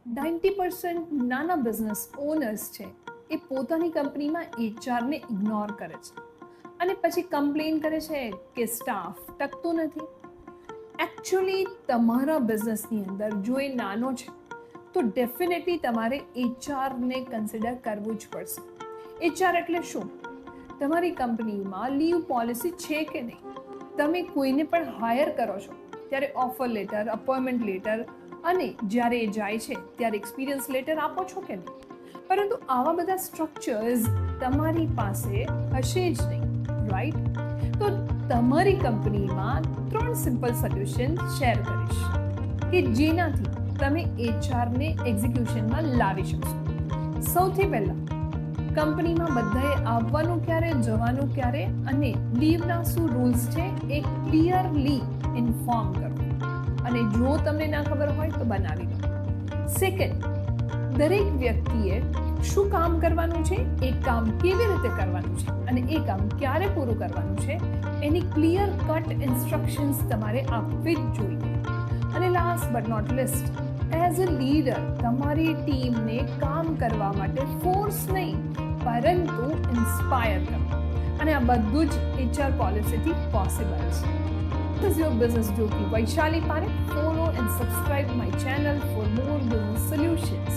90% નાના business owners છે એ પોતાની કંપનીમાં એચઆરને ઇગ્નોર કરે છે અને પછી કમ્પ્લેન કરે છે કે સ્ટાફ ટકતો નથી. એકચ્યુઅલી તમારા બિઝનેસની અંદર જો એ નાનો છે તો ડેફિનેટલી તમારે એચઆરને કન્સિડર કરવું જ પડશે. એચઆર એટલે શું? તમારી કંપનીમાં લીવ પોલિસી છે કે નહીં? તમે કોઈને પણ હાયર કરો છો ત્યારે ઓફર લેટર, અપોઇન્ટમેન્ટ લેટર અને જ્યારે એ જાય છે ત્યારે એક્સપિરિયન્સ લેટર આપો છો કે નહીં? પરંતુ આવા બધા સ્ટ્રક્ચર્સ તમારી પાસે હશે જ નહીં, રાઈટ? તો તમારી કંપનીમાં 3 સિમ્પલ સોલ્યુશન શેર કરીશ કે જેનાથી તમે એચઆરને એક્ઝિક્યુશનમાં લાવી શકશો. સૌથી પહેલાં, કંપનીમાં બધાએ આવવાનું ક્યારે, જવાનું ક્યારે અને લીવના શું રૂલ્સ છે એ ક્લિયરલી ઇન્ફોર્મ કરો. અને જો તમને ના ખબર હોય તો બનાવી લો. સેકન્ડ, દરેક વ્યક્તિએ શું કામ કરવાનું છે, એ કામ કેવી રીતે કરવાનું છે અને એ કામ ક્યારે પૂરું કરવાનું છે એની ક્લિયર કટ ઇન્સ્ટ્રક્શન્સ તમારે આપવી જ જોઈએ. અને last but not least, as a leader તમારી ટીમને કામ કરવા માટે ફોર્સ નહીં પરંતુ ઇન્સ્પાયર કરો. અને આ બધું જ એચઆર પોલિસીથી પોસિબલ છે. This is your business jockey Vaishali Parekh. Follow and subscribe my channel for more business solutions.